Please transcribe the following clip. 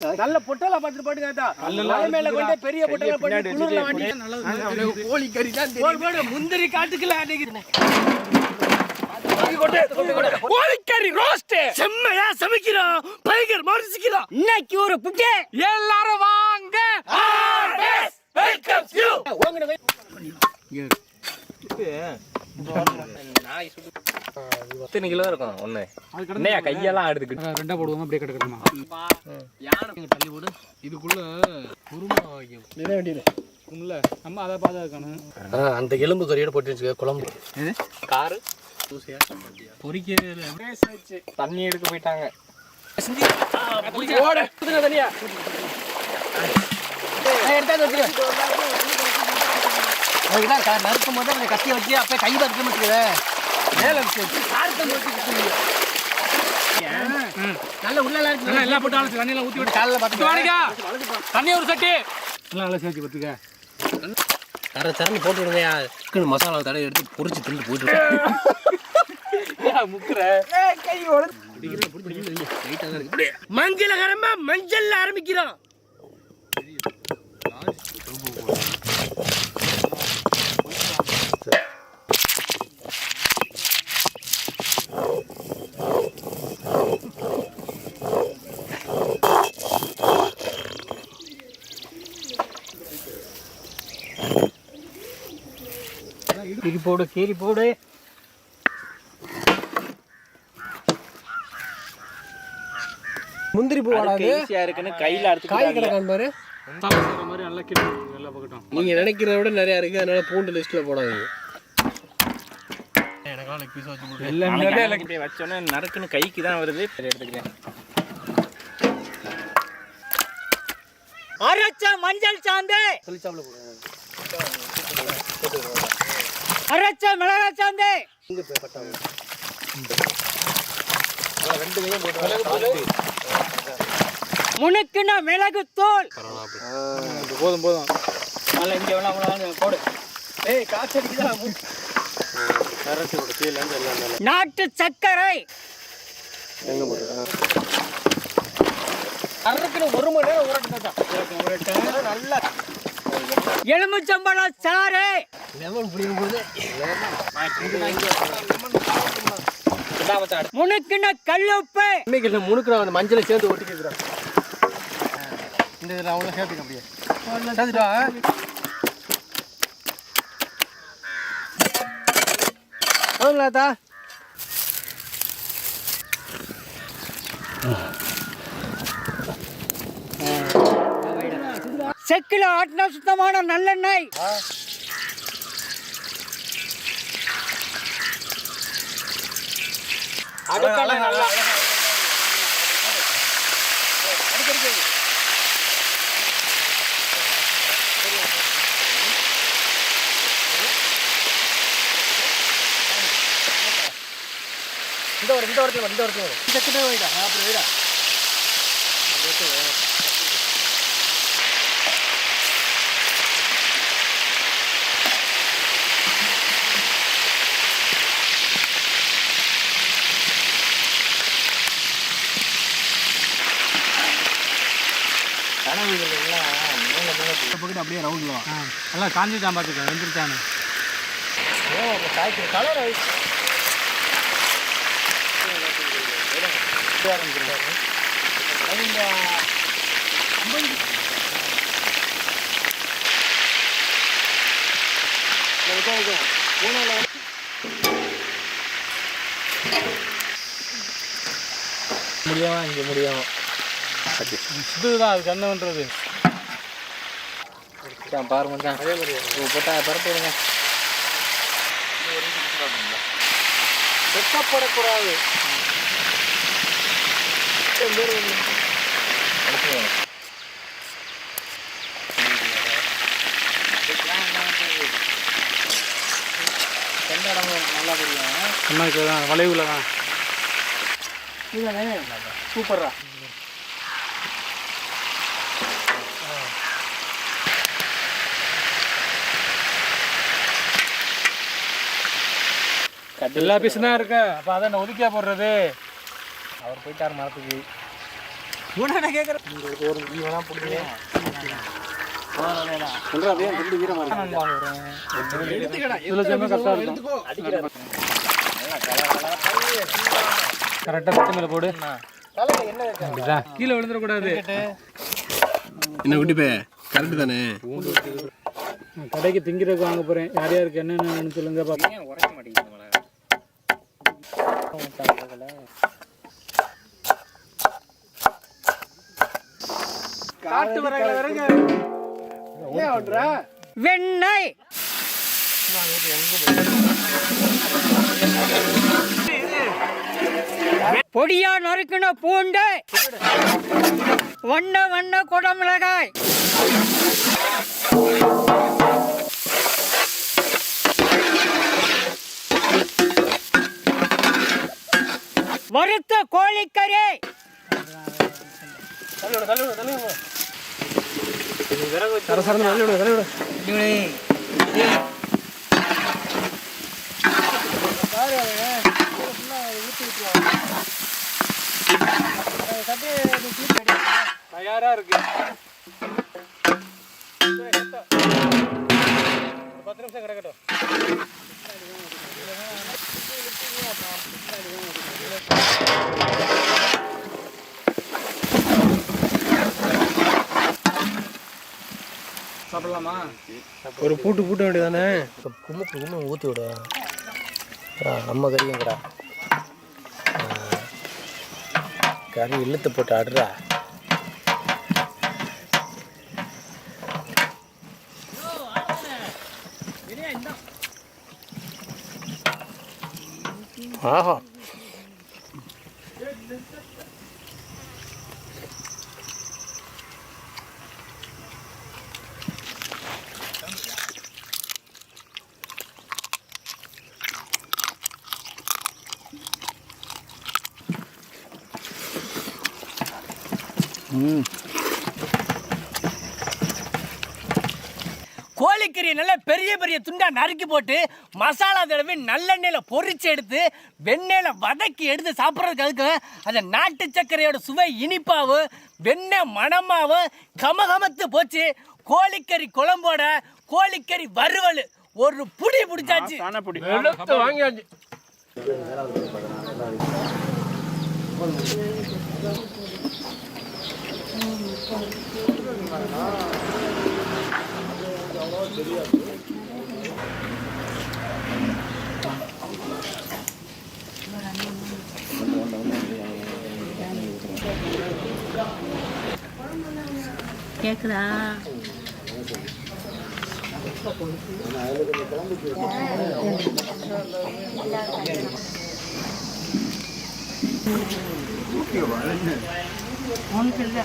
நல்ல பொட்டலா பார்த்து போட்டுக்காதா மேல கொண்டு பெரிய பொட்டலா போட்டு குளிர்ல வாங்கி கோழி கறி தான் தெரியும். முந்திரி காட்டுக்குள்ள கோழிக்கறி ரோஸ்ட் செம்மையா சமைக்கிறோம். பைகர் மரிசிக்கிறோம். இன்னைக்கு ஒரு புட்டே எல்லாரும் வாங்க. Welcome you. எத்தனை கிலோ இருக்கும் ஒண்ணு? என்னையா கையெல்லாம் ஆடுது? ரெண்டா போடுவோம் அப்படியே கிடக்கணுமா? தள்ளி போடு. இதுக்குள்ள குருமா வேண்டியது உள்ள நம்ம அதை பாதுகாக்கணும். அந்த எலும்பு கறியோட போட்டு வச்சுக்க குழம்பு. காரு பொரிக்கல தண்ணி எடுக்க போயிட்டாங்க. தனியா நறுக்கும் போது கத்தியை வச்சு அப்படியே கை பார்த்து நல்ல உள்ள எல்லாம் போட்டு அழைச்சி தண்ணியெல்லாம் ஊற்றி விட்டு காலையில் பார்த்து தண்ணி ஒரு சட்டி எல்லாம் நல்லா சேர்த்து பார்த்துக்க. தர தரன்னு போட்டு விடுங்கயா. மசாலா தடவை எடுத்து பொரிச்சு தின்னு போயிட்டு மஞ்சளகரமா மஞ்சள் ஆரம்பிக்கிறோம். கீரி போடு கீரி போடு. முந்திரி பூ ஈஸியா இருக்குன்னு கையில அறுத்து காய் கிடக்கான் பாரு. மாதிரி நல்லா கிளி நல்லா பக்கட்டும். நீங்க நினைக்கிறத விட நிறைய இருக்கு. அதனால பூண்டு லிஸ்ட்ல போடாதீங்க. எல்லாமே வச்சோன்னே நறுக்குன்னு கைக்கு தான் வருது. எடுத்துக்கிறேன். அரைச்ச மஞ்சள் சாந்து, அரைச்ச மிளகாய் சாந்து, முனுக்குன மிளகு தூள். போதும் போதும். போடு. நாட்டு சர்க்கரை, ஒரு மணி நேரம் நல்லா எலுமிச்சம்பழ சாறு, லெமன் புளியும் போது முனுக்குன கல்லுப்பு. இன்னைக்கு முனுக்குற அந்த மஞ்சளை சேர்ந்து ஒட்டிக்கிறான். இந்த இதில் அவ்வளோ சேர்த்துக்க அப்படியே சேர்த்துட்டா. போதுங்களாத்தா? செக்கில ஆட்டின சுத்தமான நல்லெண்ணெய், இந்த வரத்துல செக்கிட்டே போயிட்டா. அப்படி போயிடா. அப்படியே ரவுண்ட்லாம் நல்லா காஞ்சிட்டான் பார்த்துக்க. வெந்துருச்சானு கலர் முடியாம இங்க முடியும். இதுதான் அது கண்ணன்றது. பாருங்க போட்டா பரப்பு விடுங்க. வெட்டப்படக்கூடாது. எந்த இடமும் நல்லா தெரியும். கண்ணாக்கு தான் வளைவுல தான். சூப்பரா. எல்லா பீஸும் தான் இருக்கு. அப்போ அதை ஒதுக்கியா போடுறது. அவர் போயிட்டார் மரத்துக்கு. உடனே கேட்குறேன். ஒரு ஈவனா பிடிக்கல கரெக்டா தட்டு மேல போடு. அப்படிதான் கீழே விழுந்துடக்கூடாது. என்ன குட்டி பே கரெக்ட் தானே? கடைக்கு திங்கிறதுக்கு வாங்க போறேன். யார் யாருக்கு என்னென்னு சொல்லுங்க பாப்பா. உரைக்க மாட்டேங்குது காட்டு வரங்கள வரங்க. ஏன் ஓடுற? வெண்ணெய் பொடியா நறுக்கின பூண்டு, வண்ண வண்ண குடமிளகாய், வறுத்த கோழிக்கறி, தயாரா இருக்கு. 10 நிமிஷம் கிடக்கட்டும். சாப்பிடலாமா? ஒரு பூட்டு பூட்ட வேண்டியதானே? கும்மு ஊற்றி விட நம்ம கறிங்கடா. கறி இழுத்து போட்டு ஆடுறா. ஆஹா கோழிக்கறியை நல்லா பெரிய பெரிய துண்டா நறுக்கி போட்டு மசாலா தடவி நல்லெண்ணெயில் பொரிச்சு எடுத்து வெண்ணெயில் வதக்கி எடுத்து சாப்பிட்றதுக்கு அதுக்கு அந்த நாட்டு சர்க்கரையோட சுவை இனிப்பாகவும் வெண்ணெய் மணமாகவும் கமகமத்து போச்சு. கோழிக்கறி குழம்போட கோழிக்கறி வறுவல் ஒரு புடி பிடிச்சாச்சு. வாங்கியாச்சு. கேக்குதா? உனக்கு இல்லை.